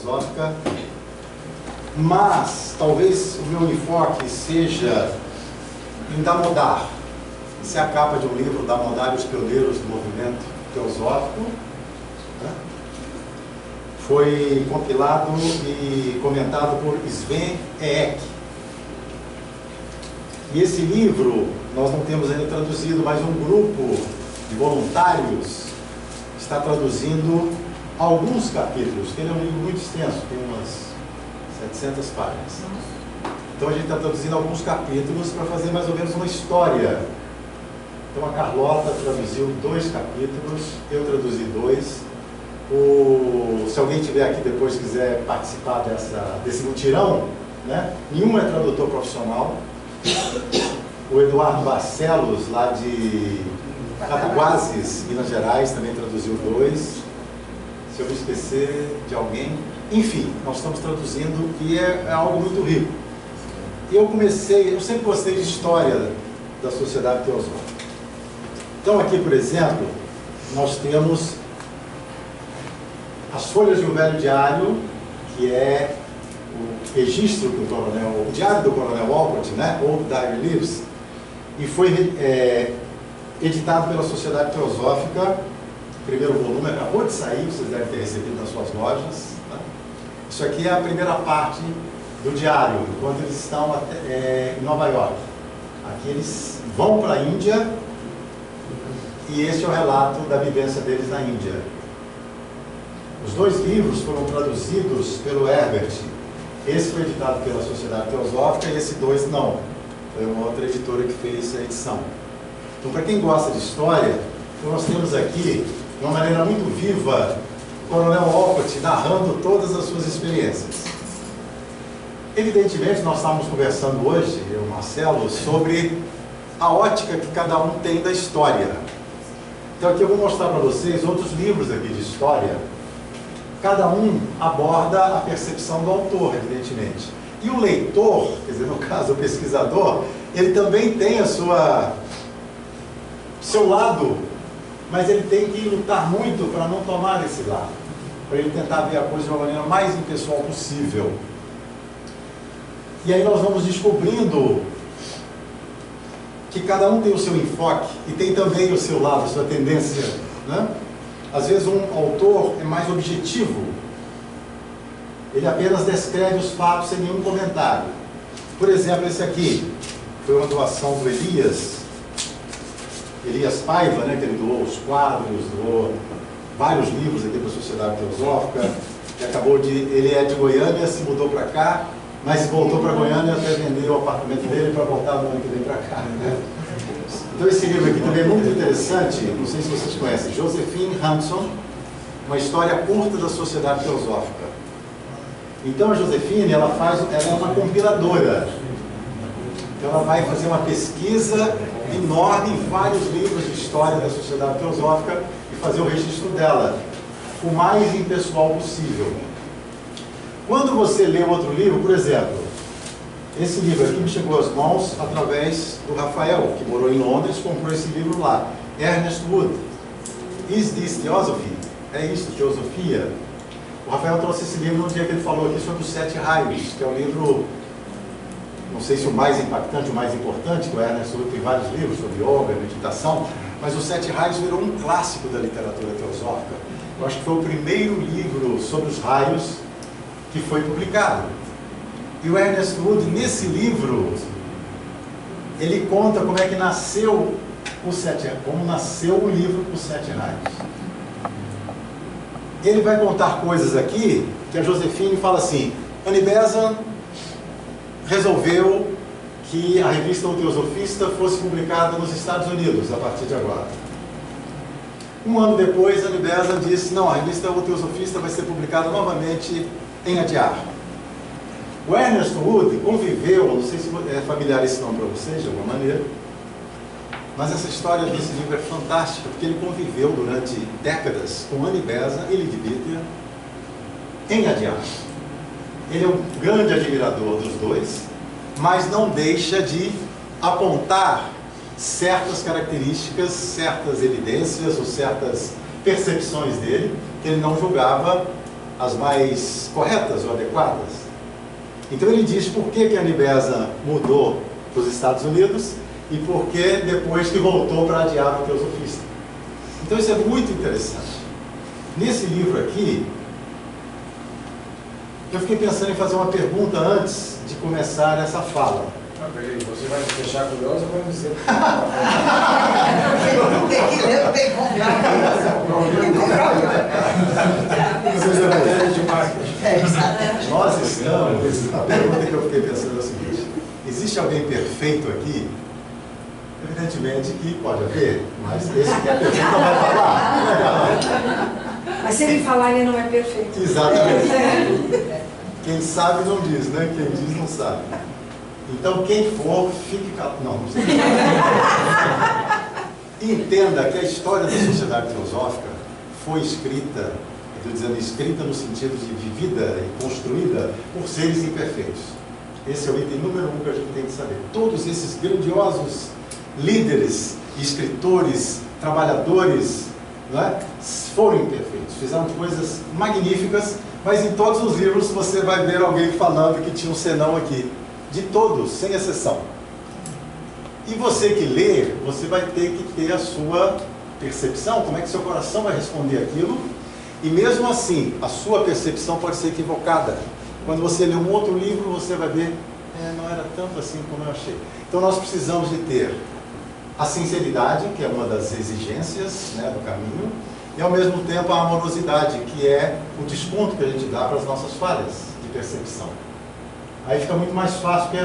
Teosófica, mas talvez o meu enfoque seja em Damodar. Essa é a capa de um livro, Damodar e os Pioneiros do Movimento Teosófico, né? Foi compilado e comentado por Sven Eek. E esse livro nós não temos ainda traduzido, mas um grupo de voluntários está traduzindo alguns capítulos, que ele é um livro muito extenso, tem umas 700 páginas. Então a gente está traduzindo alguns capítulos para fazer mais ou menos uma história. Então a Carlota traduziu 2 capítulos, eu traduzi 2. Se alguém tiver aqui depois quiser participar desse mutirão, né? Nenhum é tradutor profissional. O Eduardo Barcelos, lá de Cataguases, Minas Gerais, também traduziu 2. Se eu me esquecer de alguém, enfim, nós estamos traduzindo e é algo muito rico. E eu sempre gostei de história da Sociedade Teosófica. Então aqui, por exemplo, nós temos as folhas de um velho diário, que é o registro do coronel, o diário do coronel Walcott, né? Old Diary Leaves, e foi editado pela Sociedade Teosófica. O primeiro volume acabou de sair, vocês devem ter recebido nas suas lojas, né? Isso aqui é a primeira parte do diário, quando eles estão em Nova York. Aqui eles vão para a Índia, e esse é o relato da vivência deles na Índia. Os 2 livros foram traduzidos pelo Herbert. Esse foi editado pela Sociedade Teosófica e esse 2 não. Foi uma outra editora que fez a edição. Então, para quem gosta de história, nós temos aqui, de uma maneira muito viva, o coronel Walcott narrando todas as suas experiências. Evidentemente, nós estávamos conversando hoje, eu e o Marcelo, sobre a ótica que cada um tem da história. Então, aqui eu vou mostrar para vocês outros livros aqui de história. Cada um aborda a percepção do autor, evidentemente. E o leitor, quer dizer, no caso o pesquisador, ele também tem seu lado, mas ele tem que lutar muito para não tomar esse lado, para ele tentar ver a coisa de uma maneira mais impessoal possível. E aí nós vamos descobrindo que cada um tem o seu enfoque e tem também o seu lado, a sua tendência, né? Às vezes um autor é mais objetivo, ele apenas descreve os fatos sem nenhum comentário. Por exemplo, esse aqui foi uma doação do Elias Paiva, né, que ele doou os quadros, doou vários livros aqui para a Sociedade Teosófica, ele é de Goiânia, se mudou para cá, mas voltou para Goiânia até vender o apartamento dele para voltar no ano que vem para cá, né? Então esse livro aqui também é muito interessante, não sei se vocês conhecem, Josephine Hanson, uma história curta da Sociedade Teosófica. Então a Josephine, ela é uma compiladora. Então ela vai fazer uma pesquisa enorme em vários livros de história da Sociedade Teosófica e fazer o registro dela, o mais impessoal possível. Quando você lê outro livro, por exemplo, esse livro aqui me chegou às mãos através do Rafael, que morou em Londres, comprou esse livro lá. Ernest Wood. Is this Theosophy? É isso, teosofia? O Rafael trouxe esse livro no dia que ele falou aqui sobre os 7 raios, que é um livro, não sei se o mais impactante, o mais importante, que o Ernest Wood tem vários livros sobre yoga, meditação, mas os 7 raios virou um clássico da literatura teosófica. Eu acho que foi o primeiro livro sobre os raios que foi publicado. E o Ernest Wood, nesse livro, ele conta como é que nasceu como nasceu o livro Os 7 Raios. Ele vai contar coisas aqui que a Josephine fala assim: Annie Besant resolveu que a revista O Teosofista fosse publicada nos Estados Unidos a partir de agora. Um ano depois, Annie Besant disse: não, a revista O Teosofista vai ser publicada novamente em Adyar. O Ernest Wood conviveu, não sei se é familiar esse nome para vocês de alguma maneira, mas essa história desse livro é fantástica, porque ele conviveu durante décadas com Annie Besant e Leadbeater em Adyar. Ele é um grande admirador dos dois, mas não deixa de apontar certas características, certas evidências ou certas percepções dele, que ele não julgava as mais corretas ou adequadas. Então ele diz por que a Nibesa mudou para os Estados Unidos e por que depois que voltou para adiar o teosofista. Então isso é muito interessante. Nesse livro aqui, eu fiquei pensando em fazer uma pergunta antes de começar essa fala. Você vai me deixar curioso ou vai me dizer? Tem que ler, não tem que comprar. Nós estamos... A pergunta que eu fiquei pensando é a seguinte: existe alguém perfeito aqui? Evidentemente que pode haver, mas esse que é perfeito não vai falar. Mas se ele falar, ele não é perfeito. Exatamente. Quem sabe não diz, né? Quem diz não sabe. Então, quem for, fique calado. Não sei. Entenda que a história da sociedade teosófica foi escrita, estou dizendo escrita no sentido de vivida e construída por seres imperfeitos. Esse é o item número 1 que a gente tem que saber. Todos esses grandiosos líderes, escritores, trabalhadores, não é? Foram imperfeitos, fizeram coisas magníficas, mas em todos os livros você vai ver alguém falando que tinha um senão aqui. De todos, sem exceção. E você que lê, você vai ter que ter a sua percepção, como é que seu coração vai responder aquilo, e mesmo assim, a sua percepção pode ser equivocada. Quando você lê um outro livro, você vai ver, não era tanto assim como eu achei. Então nós precisamos de ter a sinceridade, que é uma das exigências, né, do caminho, e ao mesmo tempo a amorosidade, que é o desconto que a gente dá para as nossas falhas de percepção. Aí fica muito mais fácil, porque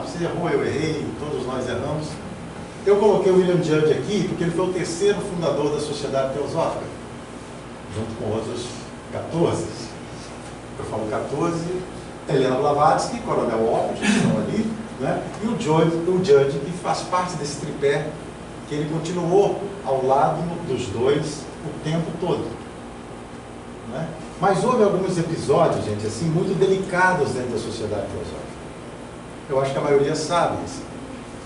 você errou, eu errei, todos nós erramos. Eu coloquei o William Judge aqui, porque ele foi o terceiro fundador da Sociedade Teosófica, junto com outros 14. Eu falo 14, Helena Blavatsky, Coronel Walker, que estão ali, né? E o Judge, que faz parte desse tripé, que ele continuou ao lado dos dois o tempo todo. Né? Mas houve alguns episódios, gente, assim, muito delicados dentro da Sociedade Teosófica. Eu acho que a maioria sabe isso.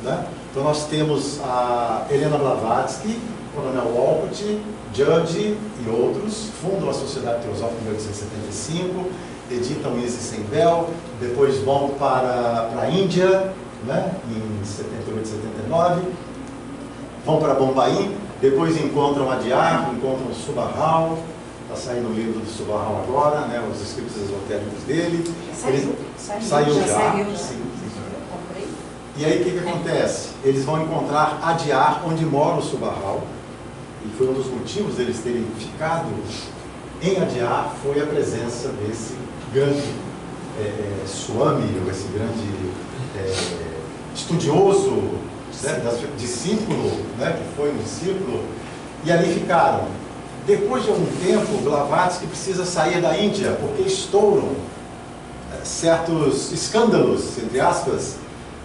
Né? Então nós temos a Helena Blavatsky, Coronel Walcott, Judge e outros, fundam a Sociedade Teosófica em 1875, editam Easy Sem Véu, depois vão para a Índia, né, em 78, 79, vão para Bombaim, depois encontram Adyar, encontram Subahal. Está saindo o livro do Subahal agora, né, os escritos esotéricos dele. Saiu já. Sim. E aí o que acontece? Eles vão encontrar Adyar, onde mora o Subahal, e foi um dos motivos deles terem ficado em Adyar, foi a presença desse grande Swami, ou esse grande estudioso, né, discípulo, né, que foi um discípulo, e ali ficaram. Depois de algum tempo, Blavatsky precisa sair da Índia, porque estouram certos escândalos, entre aspas,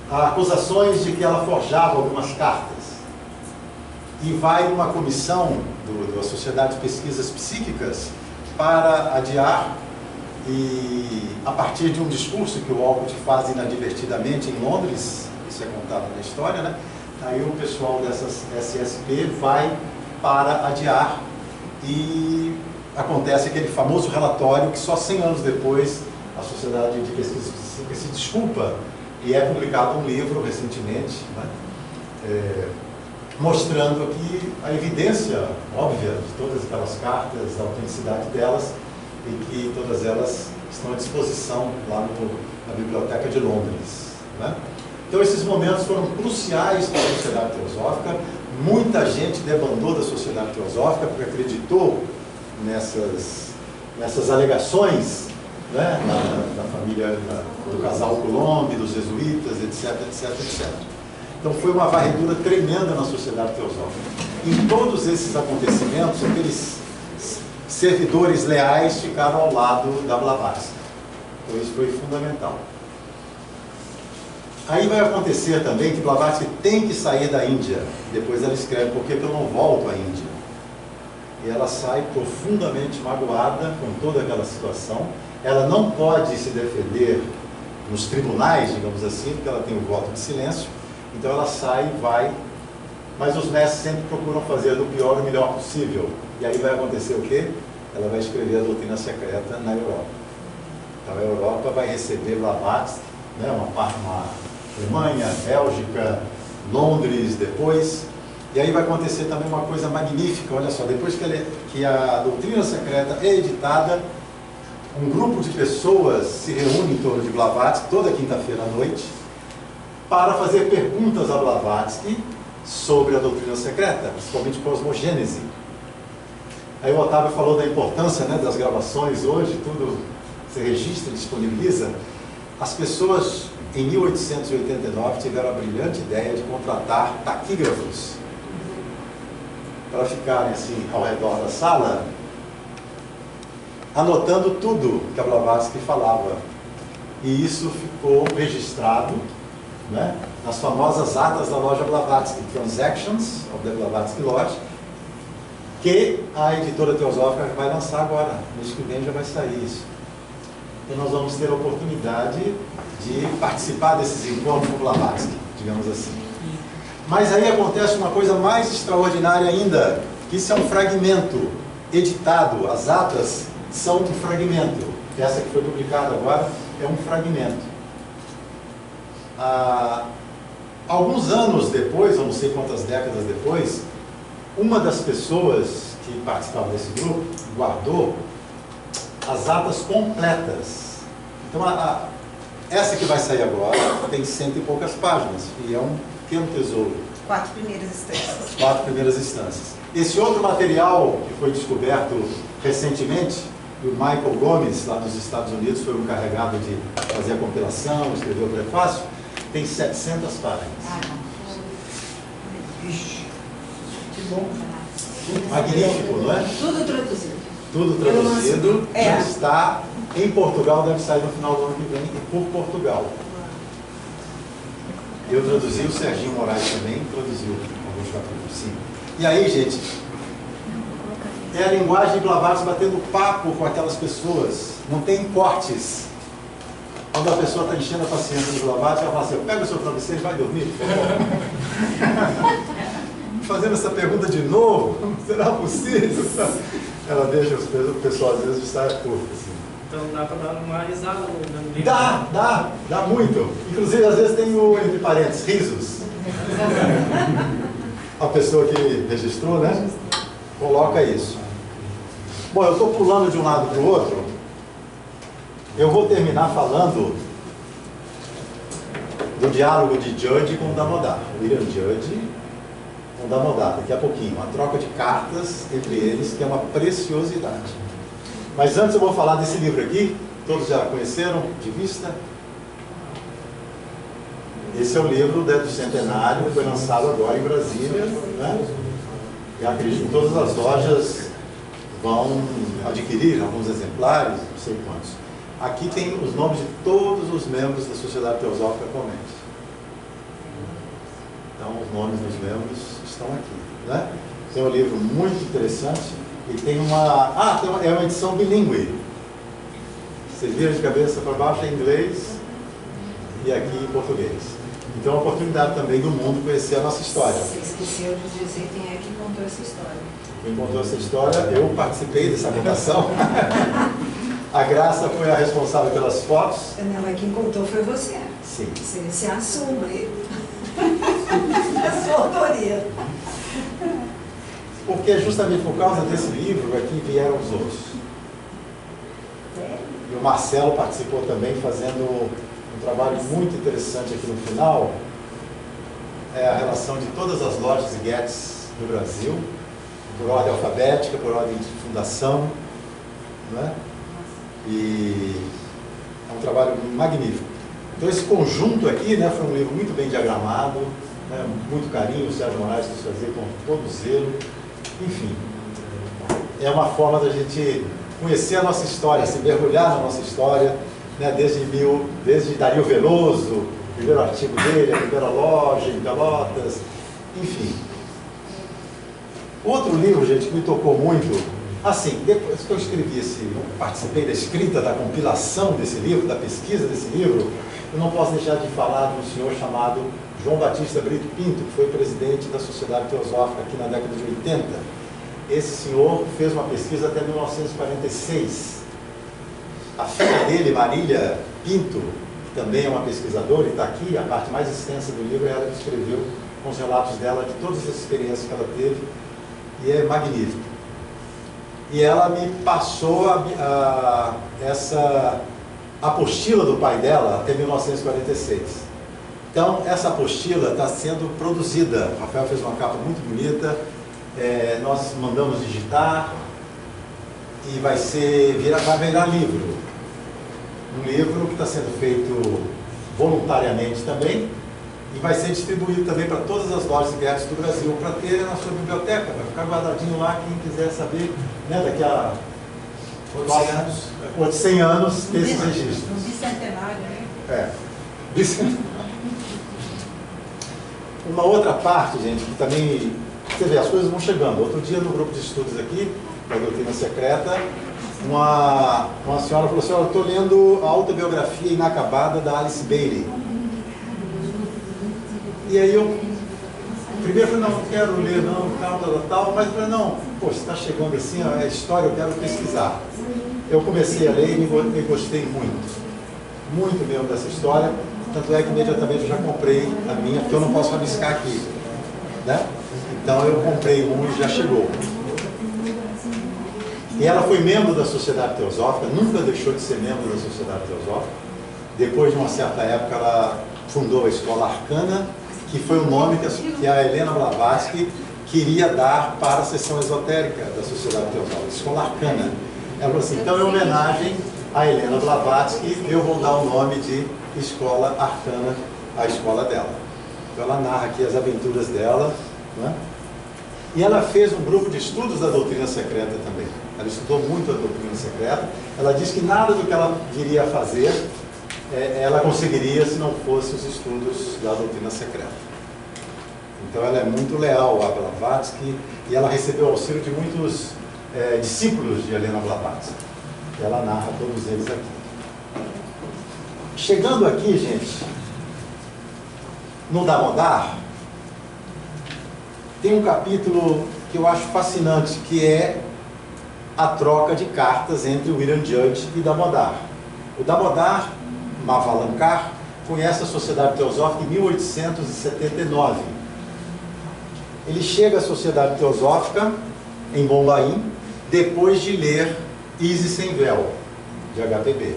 acusações de que ela forjava algumas cartas. E vai numa comissão da Sociedade de Pesquisas Psíquicas para Adyar, e a partir de um discurso que o Walcott faz inadvertidamente em Londres, isso é contado na história, né? Aí o pessoal dessas SSP vai para Adyar, e acontece aquele famoso relatório que só 100 anos depois a Sociedade de Pesquisas Psíquicas se desculpa, e é publicado um livro recentemente, né, mostrando aqui a evidência óbvia de todas aquelas cartas, a autenticidade delas, e que todas elas estão à disposição lá na Biblioteca de Londres. Né? Então esses momentos foram cruciais para a Sociedade Teosófica. Muita gente debandou da Sociedade Teosófica porque acreditou nessas alegações, né, da família, do casal Coulomb, dos jesuítas, etc, etc, etc. Então foi uma varredura tremenda na Sociedade Teosófica. Em todos esses acontecimentos, aqueles servidores leais ficaram ao lado da Blavatsky. Então isso foi fundamental. Aí vai acontecer também que Blavatsky tem que sair da Índia. Depois ela escreve, por que eu não volto à Índia? E ela sai profundamente magoada com toda aquela situação. Ela não pode se defender nos tribunais, digamos assim, porque ela tem o voto de silêncio. Então ela sai e vai, mas os mestres sempre procuram fazer do pior o melhor possível. E aí vai acontecer o quê? ela vai escrever a doutrina secreta na Europa. Então a Europa vai receber Blavatsky, né, uma Alemanha, Bélgica, Londres depois, e aí vai acontecer também uma coisa magnífica, olha só, depois que a doutrina secreta é editada, um grupo de pessoas se reúne em torno de Blavatsky toda quinta-feira à noite para fazer perguntas a Blavatsky sobre a doutrina secreta, principalmente cosmogênese. Aí o Otávio falou da importância, né, das gravações hoje, tudo se registra e disponibiliza. As pessoas, em 1889, tiveram a brilhante ideia de contratar taquígrafos para ficarem assim ao redor da sala, anotando tudo que a Blavatsky falava. E isso ficou registrado, né, nas famosas atas da loja Blavatsky, Transactions of the Blavatsky Lodge, que a editora Teosófica vai lançar agora. Mês que vem já vai sair isso. Então nós vamos ter a oportunidade de participar desses encontros com Blavatsky, digamos assim. Mas aí acontece uma coisa mais extraordinária ainda, que isso é um fragmento editado, as atas são um fragmento. Essa que foi publicada agora é um fragmento. Alguns anos depois, ou não sei quantas décadas depois, uma das pessoas que participavam desse grupo guardou as atas completas. Então, essa que vai sair agora tem 100 e poucas páginas, e é um pequeno tesouro. 4 primeiras instâncias. 4 primeiras instâncias. Esse outro material que foi descoberto recentemente, o Michael Gomes, lá dos Estados Unidos, foi o encarregado de fazer a compilação, escrever o prefácio, tem 700 páginas. Que bom. Magnífico, não é? Tudo traduzido. Tudo traduzido, É. já está em Portugal, deve sair no final do ano que vem, e por Portugal. Eu traduzi, o Serginho Moraes também traduziu alguns capítulos, sim. E aí, gente, é a linguagem de Blavatsky batendo papo com aquelas pessoas, não tem cortes. Quando a pessoa está enchendo a paciência do Blavatsky, ela fala assim: pega o seu travesseiro e vai dormir, por favor. Fazendo essa pergunta de novo, será possível? Ela deixa o pessoal às vezes de saia curta. Assim. Então dá para dar uma risada no livro. Dá muito. Inclusive, às vezes tem o, entre parênteses, risos. A pessoa que registrou, né? Coloca isso. Bom, eu estou pulando de um lado para o outro. Eu vou terminar falando do diálogo de Judge com Damodar. William Judge com Damodar, daqui a pouquinho. Uma troca de cartas entre eles, que é uma preciosidade. Mas antes eu vou falar desse livro aqui. Todos já conheceram de vista? Esse é o livro do centenário, foi lançado agora em Brasília, né? E acredito que todas as lojas vão adquirir alguns exemplares, não sei quantos. Aqui tem os nomes de todos os membros da Sociedade Teosófica atualmente. Então, os nomes dos membros estão aqui, né? Tem um livro muito interessante e tem é uma edição bilíngue. Vocês viram de cabeça para baixo em inglês e aqui em português. Então, é uma oportunidade também do mundo conhecer a nossa história. Você esqueceu de dizer quem é que contou essa história. Quem contou essa história, eu participei dessa votação. A Graça foi a responsável pelas fotos. Não, mas quem contou foi você. Sim. Você se assume. É sua autoria. Porque é justamente por causa desse livro é que vieram os outros. E o Marcelo participou também, fazendo um trabalho muito interessante aqui no final. É a relação de todas as lojas e guetes do Brasil, por ordem alfabética, por ordem de fundação, né? E é um trabalho magnífico. Então esse conjunto aqui, né, foi um livro muito bem diagramado, né, muito carinho, o Sérgio Moraes quis fazer com todo zelo. Enfim, é uma forma da gente conhecer a nossa história, se mergulhar na nossa história, né, desde Dario Veloso, o primeiro artigo dele, a primeira loja em Pelotas, enfim. Outro livro, gente, que me tocou muito, assim, depois que eu escrevi participei da escrita, da compilação desse livro, da pesquisa desse livro, eu não posso deixar de falar de um senhor chamado João Batista Brito Pinto, que foi presidente da Sociedade Teosófica aqui na década de 80. esse senhor fez uma pesquisa até 1946. A filha dele, Marília Pinto, que também é uma pesquisadora, e está aqui, a parte mais extensa do livro é ela que escreveu com os relatos dela de todas as experiências que ela teve, e é magnífico. E ela me passou essa apostila do pai dela até 1946. Então, essa apostila está sendo produzida. O Rafael fez uma capa muito bonita, nós mandamos digitar e vai virar livro. Um livro que está sendo feito voluntariamente também e vai ser distribuído também para todas as lojas de crédito do Brasil, para ter na sua biblioteca, para ficar guardadinho lá, quem quiser saber, né, daqui a 100 anos desses registros. Um bicentenário, né? Uma outra parte, gente, que também, você vê, as coisas vão chegando. Outro dia, no grupo de estudos aqui, da doutrina secreta, uma senhora falou assim: olha, eu estou lendo a autobiografia inacabada da Alice Bailey. E aí eu primeiro falei: não quero ler, não, tal, mas eu falei: não, pô, você está chegando assim, a história, eu quero pesquisar. Eu comecei a ler e gostei muito mesmo dessa história, tanto é que imediatamente eu já comprei a minha, porque eu não posso rabiscar aqui, né? Então eu comprei um e já chegou. E ela foi membro da Sociedade Teosófica, nunca deixou de ser membro da Sociedade Teosófica. Depois de uma certa época ela fundou a Escola Arcana, que foi o nome que a Helena Blavatsky queria dar para a seção esotérica da Sociedade Teosófica, Escola Arcana. Ela falou assim: então, em homenagem a Helena Blavatsky, eu vou dar o nome de Escola Arcana à escola dela. Então ela narra aqui as aventuras dela, né? E ela fez um grupo de estudos da doutrina secreta também. Ela estudou muito a doutrina secreta. Ela diz que nada do que ela viria a fazer ela conseguiria se não fosse os estudos da doutrina secreta. Então ela é muito leal a Blavatsky e ela recebeu auxílio de muitos discípulos de Helena Blavatsky. Ela narra todos eles aqui. Chegando aqui, gente, no Damodar, tem um capítulo que eu acho fascinante, que é a troca de cartas entre William Judge e Damodar. O Damodar Mavalankar conhece a Sociedade Teosófica em 1879. Ele chega à Sociedade Teosófica em Bombaim depois de ler Isis Sem Véu, de HPB.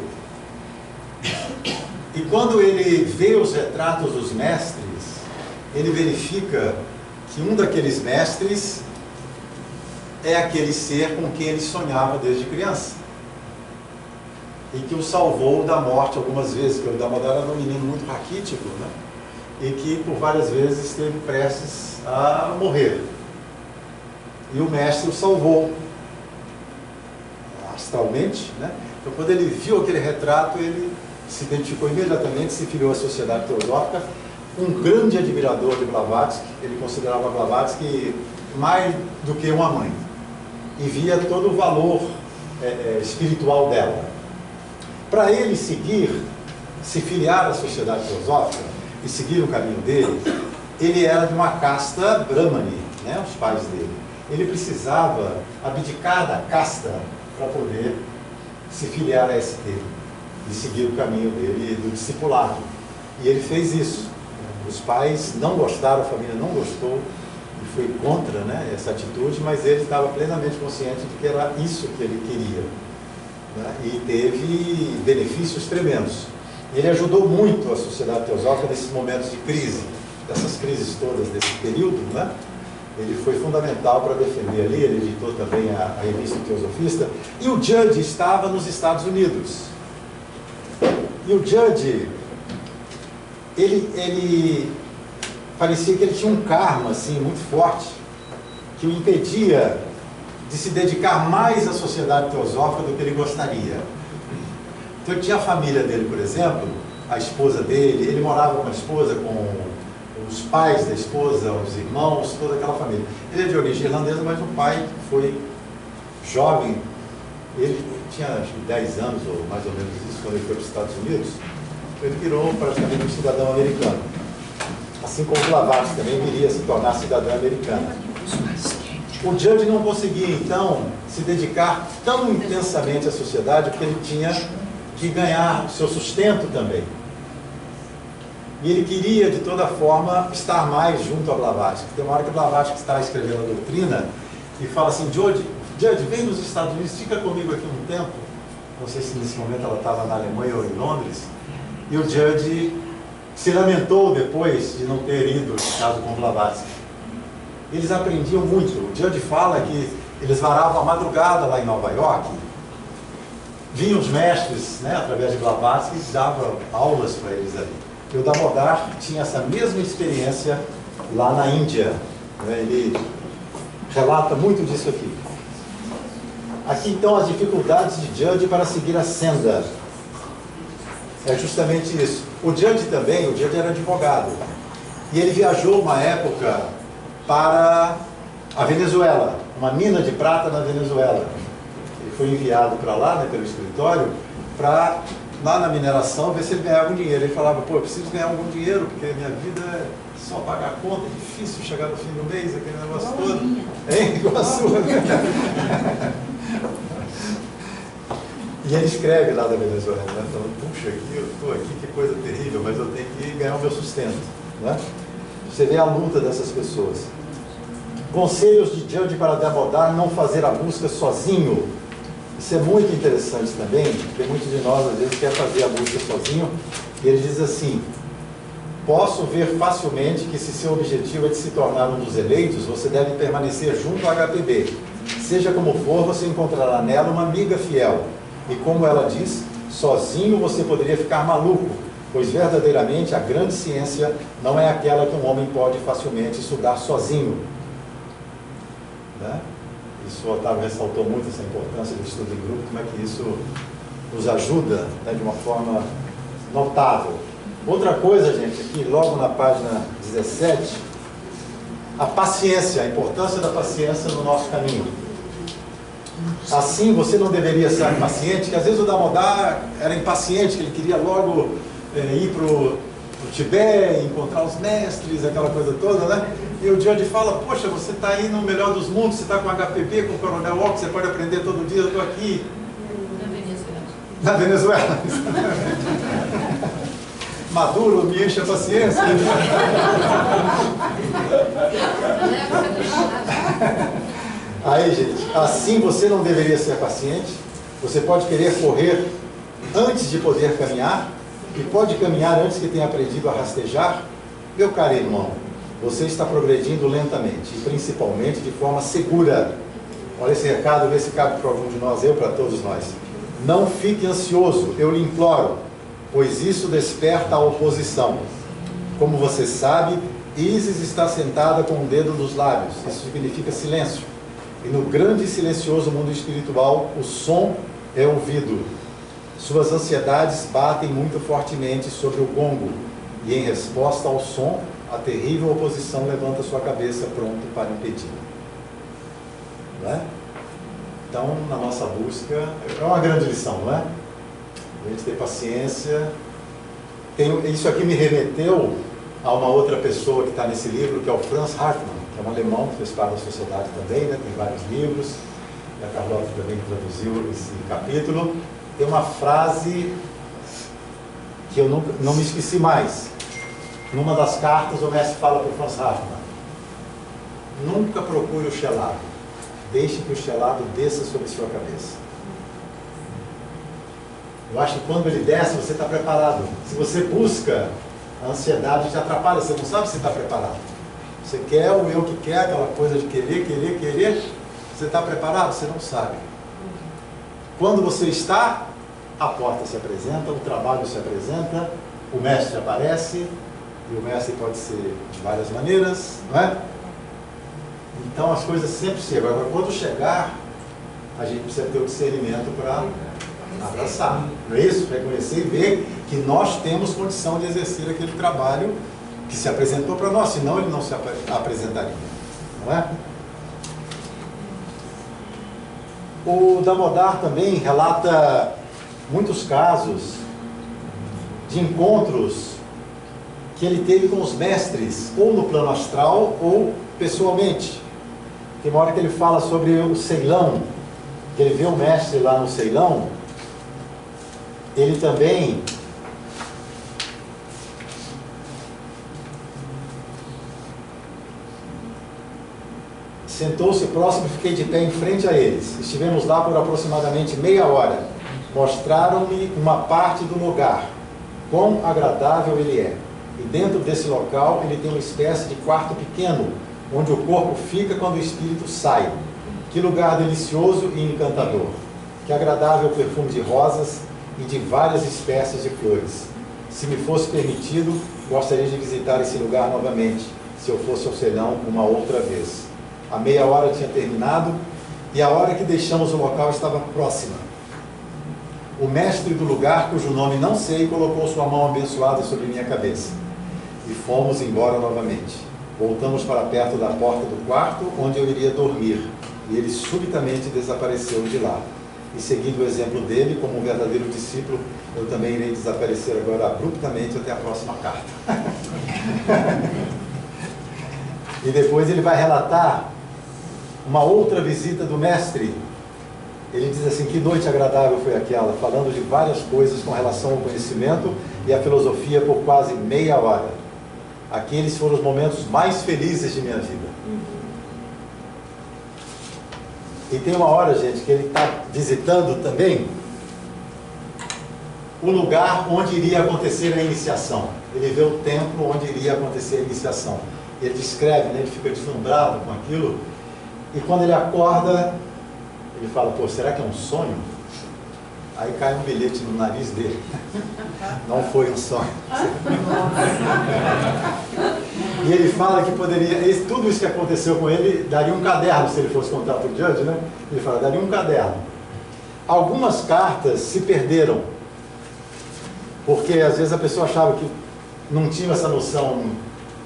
E quando ele vê os retratos dos mestres, ele verifica que um daqueles mestres é aquele ser com quem ele sonhava desde criança e que o salvou da morte algumas vezes, porque o Damodar era um menino muito raquítico, né? E que por várias vezes esteve prestes a morrer. E o mestre o salvou astralmente, né? Então, quando ele viu aquele retrato, ele se identificou imediatamente, se filiou à Sociedade Teosófica, um grande admirador de Blavatsky. Ele considerava Blavatsky mais do que uma mãe e via todo o valor espiritual dela. Para ele se filiar à Sociedade Teosófica e seguir o caminho dele, ele era de uma casta brahmani, né, os pais dele. Ele precisava abdicar da casta para poder se filiar a ST e seguir o caminho dele do discipulado. E ele fez isso. Os pais não gostaram, a família não gostou e foi contra, né, essa atitude, mas ele estava plenamente consciente de que era isso que ele queria, né, e teve benefícios tremendos. Ele ajudou muito a Sociedade Teosófica nesses momentos de crise, dessas crises todas desse período, né? Ele foi fundamental para defender ali. Ele editou também a revista Teosofista. E o Judge estava nos Estados Unidos. E o Judge, ele parecia que ele tinha um karma assim, muito forte, que o impedia de se dedicar mais à Sociedade Teosófica do que ele gostaria. Então ele tinha a família dele, por exemplo, a esposa dele, ele morava com a esposa, com os pais da esposa, os irmãos, toda aquela família. Ele é de origem irlandesa, mas o pai foi jovem, ele tinha acho que 10 anos ou mais ou menos isso, quando ele foi para os Estados Unidos, ele virou praticamente um cidadão americano. Assim como Blavatsky também viria a se tornar cidadão americano. O Judge não conseguia, então, se dedicar tão intensamente à sociedade, porque ele tinha que ganhar o seu sustento também. E ele queria, de toda forma, estar mais junto a Blavatsky. Tem uma hora que Blavatsky está escrevendo a doutrina e fala assim: Judge, vem nos Estados Unidos, fica comigo aqui um tempo. Não sei se nesse momento ela estava na Alemanha ou em Londres. E o Judge se lamentou depois de não ter ido, no caso com Blavatsky. Eles aprendiam muito. O Judge fala que eles varavam a madrugada lá em Nova York. Vinham os mestres, né, através de Blavatsky, e davam aulas para eles ali. E o Damodar tinha essa mesma experiência lá na Índia. Ele relata muito disso aqui. Aqui então as dificuldades de Judge para seguir a senda. É justamente isso. O Judge era advogado. E ele viajou uma época para a Venezuela, uma mina de prata na Venezuela. Ele foi enviado para lá, né, pelo escritório, para lá na mineração ver se ele ganhava um dinheiro. Ele falava: pô, eu preciso ganhar algum dinheiro, porque minha vida é só pagar a conta, é difícil chegar no fim do mês, aquele negócio todo. É igual a sua, né? E ele escreve lá da Venezuela, né, falando: puxa, eu estou aqui, que coisa terrível, mas eu tenho que ganhar o meu sustento. Né? Você vê a luta dessas pessoas. Conselhos de Judge para Damodar: não fazer a busca sozinho. Isso é muito interessante também, porque muitos de nós às vezes quer fazer a busca sozinho. E ele diz assim: posso ver facilmente que, se seu objetivo é de se tornar um dos eleitos, você deve permanecer junto à HPB. Seja como for, você encontrará nela uma amiga fiel. E como ela diz, sozinho você poderia ficar maluco, pois verdadeiramente a grande ciência não é aquela que um homem pode facilmente estudar sozinho. Né? Isso o Otávio ressaltou muito, essa importância do estudo em grupo, como é que isso nos ajuda, né, de uma forma notável. Outra coisa, gente, aqui logo na página 17, a paciência, a importância da paciência no nosso caminho. Assim, você não deveria ser impaciente, que às vezes o Damodar era impaciente, que ele queria logo ir para o Tibete, encontrar os mestres, aquela coisa toda, né? E o Judge fala: poxa, você está aí no melhor dos mundos, você está com HPB, com o Coronel Walker, você pode aprender todo dia, eu estou aqui. Na Venezuela. Maduro, me enche a paciência. Aí, gente, assim você não deveria ser paciente. Você pode querer correr antes de poder caminhar, e pode caminhar antes que tenha aprendido a rastejar. Meu caro irmão, você está progredindo lentamente, e principalmente de forma segura. Olha esse recado, vê se cabe para algum de nós, eu para todos nós. Não fique ansioso, eu lhe imploro, pois isso desperta a oposição. Como você sabe, Isis está sentada com o dedo nos lábios. Isso significa silêncio. E no grande e silencioso mundo espiritual, o som é ouvido. Suas ansiedades batem muito fortemente sobre o gongo, e em resposta ao som, a terrível oposição levanta sua cabeça pronto para impedir. Não é? Então, na nossa busca, é uma grande lição, não é? A gente ter paciência. Isso aqui me remeteu a uma outra pessoa que está nesse livro, que é o Franz Hartmann, que é um alemão que fez parte da sociedade também, né? Tem vários livros, e a Carlota também traduziu esse capítulo. Tem uma frase que eu não me esqueci mais. Numa das cartas, o mestre fala para o Franz Hartmann: nunca procure o chelado, deixe que o chelado desça sobre sua cabeça. Eu acho que quando ele desce, você está preparado. Se você busca, a ansiedade te atrapalha, você não sabe se está preparado. Você quer o eu que quer, aquela coisa de querer, você está preparado? Você não sabe. Quando você está, a porta se apresenta, o trabalho se apresenta, o mestre aparece, e o mestre pode ser de várias maneiras, não é? Então as coisas sempre chegam. Agora, quando chegar, a gente precisa ter o discernimento para abraçar, não é isso? Reconhecer e ver que nós temos condição de exercer aquele trabalho que se apresentou para nós, senão ele não se apresentaria, não é? O Damodar também relata muitos casos de encontros que ele teve com os mestres, ou no plano astral, ou pessoalmente. Tem uma hora que ele fala sobre o Ceilão, que ele vê o mestre lá no Ceilão, ele também sentou-se próximo e fiquei de pé em frente a eles. Estivemos lá por aproximadamente meia hora. Mostraram-me uma parte do lugar, quão agradável ele é. E dentro desse local ele tem uma espécie de quarto pequeno, onde o corpo fica quando o espírito sai. Que lugar delicioso e encantador. Que agradável perfume de rosas e de várias espécies de flores. Se me fosse permitido, gostaria de visitar esse lugar novamente, se eu fosse ao Ceilão uma outra vez. A meia hora tinha terminado e a hora que deixamos o local estava próxima. O mestre do lugar, cujo nome não sei, colocou sua mão abençoada sobre minha cabeça. E fomos embora novamente. Voltamos para perto da porta do quarto, onde eu iria dormir. E ele subitamente desapareceu de lá. E seguindo o exemplo dele, como um verdadeiro discípulo, eu também irei desaparecer agora abruptamente até a próxima carta. E depois ele vai relatar uma outra visita do mestre. Ele diz assim: que noite agradável foi aquela, falando de várias coisas com relação ao conhecimento e à filosofia por quase meia hora. Aqueles foram os momentos mais felizes de minha vida. E tem uma hora, gente, que ele está visitando também o lugar onde iria acontecer a iniciação. Ele vê o templo onde iria acontecer a iniciação. Ele descreve, né? Ele fica deslumbrado com aquilo. E quando ele acorda, ele fala: pô, será que é um sonho? Aí cai um bilhete no nariz dele. Não foi um sonho. E ele fala que poderia, tudo isso que aconteceu com ele, daria um caderno, se ele fosse contar para o Judge, né? Ele fala, daria um caderno. Algumas cartas se perderam, porque às vezes a pessoa achava que não tinha essa noção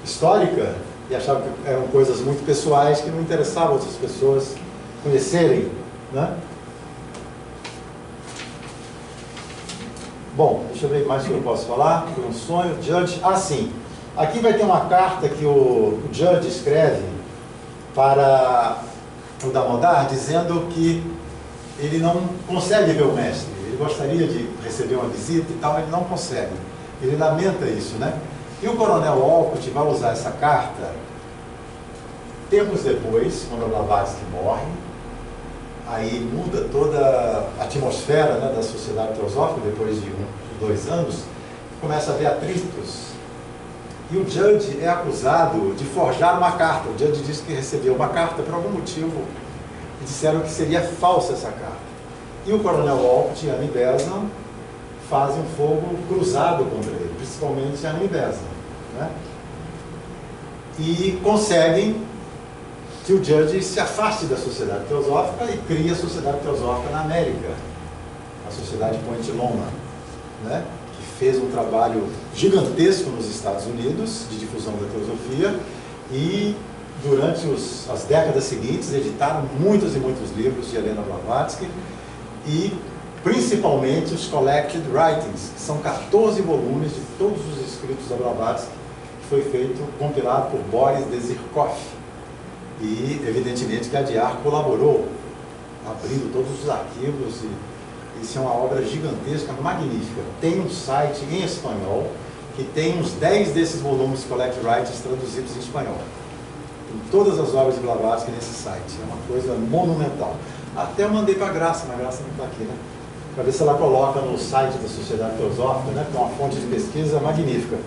histórica, e achava que eram coisas muito pessoais que não interessavam outras pessoas conhecerem, né? Bom, deixa eu ver mais o que eu posso falar. Foi um sonho, Judge. Ah, sim. Aqui vai ter uma carta que o Judge escreve para o Damodar, dizendo que ele não consegue ver o mestre. Ele gostaria de receber uma visita e tal, ele não consegue. Ele lamenta isso, né? E o Coronel Olcott vai usar essa carta tempos depois, quando a Blavatsky morre. Aí muda toda a atmosfera, né, da Sociedade Teosófica, depois de 2 anos, começa a haver atritos. E o Judge é acusado de forjar uma carta. O Judge disse que recebeu uma carta por algum motivo, e disseram que seria falsa essa carta. E o Coronel Olcott e Annie Besant fazem um fogo cruzado contra ele, principalmente a Annie Besant, né? E conseguem que o Judge se afaste da Sociedade Teosófica e crie a Sociedade Teosófica na América, a Sociedade Point Loma, né? Que fez um trabalho gigantesco nos Estados Unidos de difusão da teosofia e durante as décadas seguintes editaram muitos e muitos livros de Helena Blavatsky e principalmente os Collected Writings, que são 14 volumes de todos os escritos da Blavatsky, que foi feito, compilado por Boris Dezirkov. E, evidentemente, que a Adyar colaborou, abrindo todos os arquivos, e isso é uma obra gigantesca, magnífica. Tem um site em espanhol, que tem uns 10 desses volumes Collect Writings traduzidos em espanhol. Tem todas as obras de Blavatsky nesse site, é uma coisa monumental. Até eu mandei para a Graça, mas a Graça não está aqui, né? Para ver se ela coloca no site da Sociedade Teosófica, né? Que é uma fonte de pesquisa magnífica.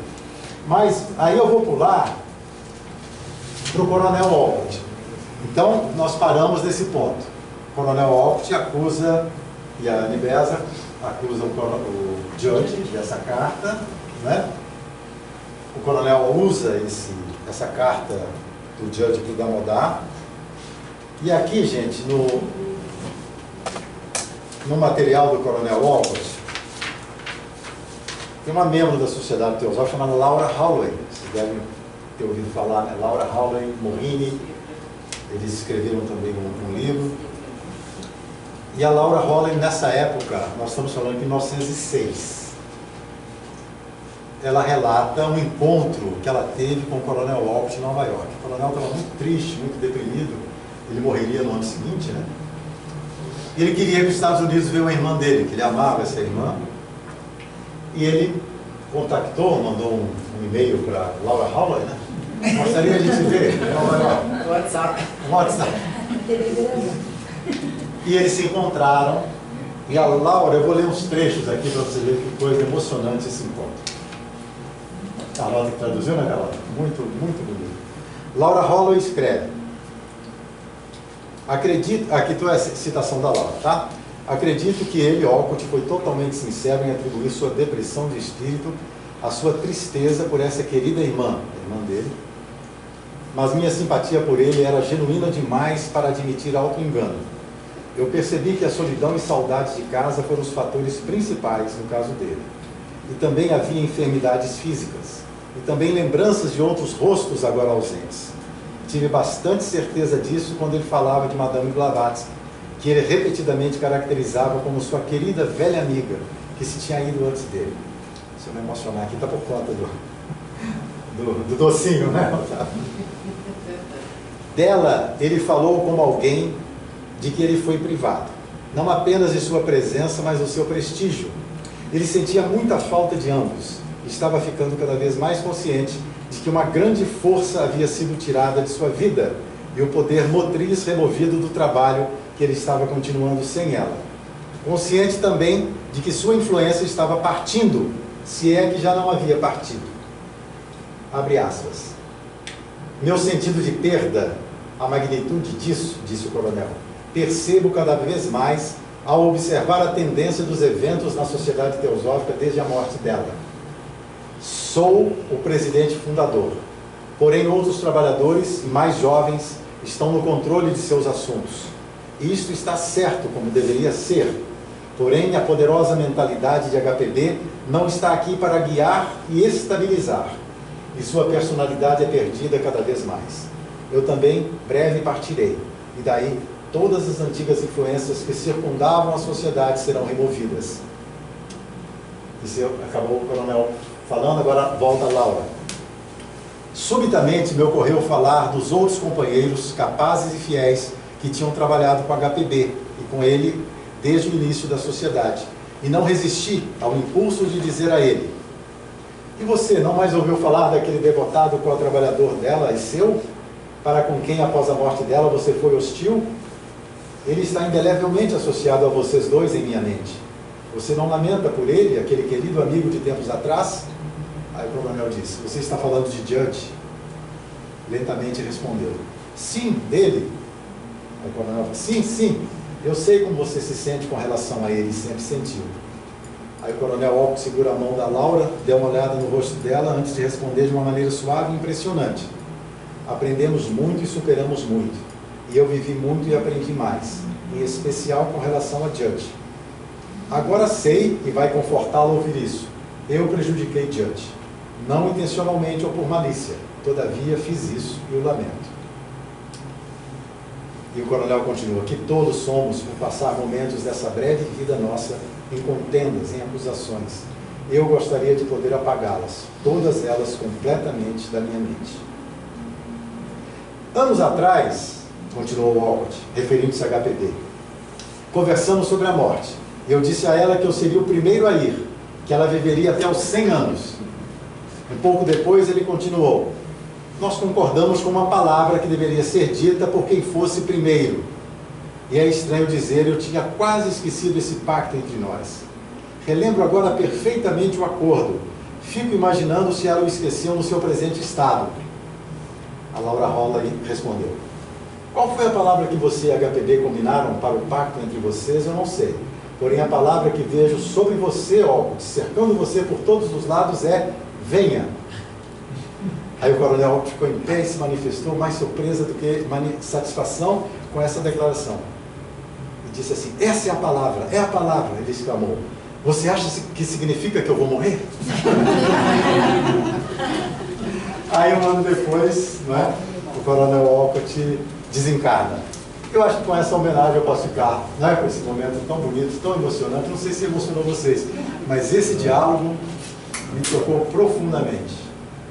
Mas aí eu vou pular para o Coronel Olcott. Então, nós paramos nesse ponto. O Coronel Olcott acusa, e a Annie Besant acusa o Judge dessa carta, né? O Coronel usa essa carta do Judge para o Damodar. E aqui, gente, no material do Coronel Olcott, tem uma membro da Sociedade Teosófica chamada Laura Howley. Vocês devem ter ouvido falar, né? Laura Howley, Morini, eles escreveram também um livro. E a Laura Howley, nessa época, nós estamos falando de 1906, ela relata um encontro que ela teve com o Coronel Olcott em Nova York. O Coronel estava muito triste, muito deprimido, ele morreria no ano seguinte, né? E ele queria ir para os Estados Unidos ver uma irmã dele, que ele amava essa irmã. E ele contactou, mandou um e-mail para Laura Holloway, né? Gostaria de te ver. WhatsApp. WhatsApp. E eles se encontraram. E a Laura, eu vou ler uns trechos aqui para você ver que coisa emocionante esse encontro. A Laura que traduziu, né, Carla? Muito, muito bonito. Laura Holloway escreve. Acredito, aqui estou a citação da Laura, tá? Acredito que ele, Olcott, foi totalmente sincero em atribuir sua depressão de espírito, a sua tristeza por essa querida irmã, a irmã dele, mas minha simpatia por ele era genuína demais para admitir auto-engano. Eu percebi que a solidão e saudades de casa foram os fatores principais no caso dele. E também havia enfermidades físicas, e também lembranças de outros rostos agora ausentes. Tive bastante certeza disso quando ele falava de Madame Blavatsky, que ele repetidamente caracterizava como sua querida velha amiga, que se tinha ido antes dele. Se eu me emocionar aqui, está por conta do docinho, né? Dela, ele falou como alguém de que ele foi privado, não apenas de sua presença, mas do seu prestígio. Ele sentia muita falta de ambos, estava ficando cada vez mais consciente de que uma grande força havia sido tirada de sua vida e o poder motriz removido do trabalho que ele estava continuando sem ela. Consciente também de que sua influência estava partindo, se é que já não havia partido. Abre aspas. Meu sentido de perda, a magnitude disso, disse o coronel, percebo cada vez mais ao observar a tendência dos eventos na Sociedade Teosófica desde a morte dela. Sou o presidente fundador, porém outros trabalhadores mais jovens estão no controle de seus assuntos. Isto está certo como deveria ser, porém a poderosa mentalidade de HPB não está aqui para guiar e estabilizar, e sua personalidade é perdida cada vez mais. Eu também breve partirei, e daí todas as antigas influências que circundavam a sociedade serão removidas. Isso acabou o coronel falando, agora volta a Laura. Subitamente me ocorreu falar dos outros companheiros capazes e fiéis que tinham trabalhado com HPB e com ele desde o início da sociedade. E não resisti ao impulso de dizer a ele: e você não mais ouviu falar daquele devotado co-trabalhador dela e seu, para com quem após a morte dela você foi hostil? Ele está indelevelmente associado a vocês dois em minha mente. Você não lamenta por ele, aquele querido amigo de tempos atrás? Aí o coronel disse: você está falando de Judge? Lentamente respondeu: sim, dele. Aí o coronel falou: sim, sim, eu sei como você se sente com relação a ele, sempre sentiu. Aí o coronel Olcott segura a mão da Laura, deu uma olhada no rosto dela antes de responder de uma maneira suave e impressionante. Aprendemos muito e superamos muito. E eu vivi muito e aprendi mais, em especial com relação a Judge. Agora sei, e vai confortá-lo ouvir isso, eu prejudiquei Judge, não intencionalmente ou por malícia, todavia fiz isso e o lamento. E o coronel continua: que todos somos por passar momentos dessa breve vida nossa em contendas, em acusações. Eu gostaria de poder apagá-las, todas elas completamente da minha mente. Anos atrás, continuou Olcott, referindo-se a HPB, conversamos sobre a morte. Eu disse a ela que eu seria o primeiro a ir, que ela viveria até os 100 anos. Um pouco depois ele continuou: nós concordamos com uma palavra que deveria ser dita por quem fosse primeiro. E é estranho dizer, eu tinha quase esquecido esse pacto entre nós. Relembro agora perfeitamente o acordo. Fico imaginando se ela o esqueceu no seu presente estado. A Laura Holloway respondeu: qual foi a palavra que você e a HPB combinaram para o pacto entre vocês? Eu não sei. Porém, a palavra que vejo sobre você, Olcott, cercando você por todos os lados, é: venha. Aí o coronel Olcott ficou em pé e se manifestou mais surpresa do que satisfação com essa declaração. E disse assim: essa é a palavra, é a palavra. Ele exclamou: você acha que significa que eu vou morrer? Aí um ano depois, não é, o coronel Olcott desencarna. Eu acho que com essa homenagem eu posso ficar, não é, com esse momento tão bonito, tão emocionante. Não sei se emocionou vocês, mas esse diálogo me tocou profundamente.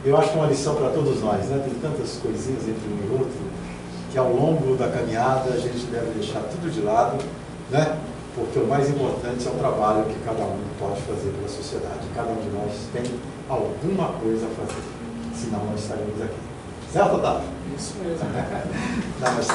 Eu acho que é uma lição para todos nós, né? Tem tantas coisinhas entre um e outro. que ao longo da caminhada a gente deve deixar tudo de lado, né? Porque o mais importante é o trabalho que cada um pode fazer pela sociedade. Cada um de nós tem alguma coisa a fazer, senão não estaremos aqui. Certo, Otávio? Isso mesmo. Namastê.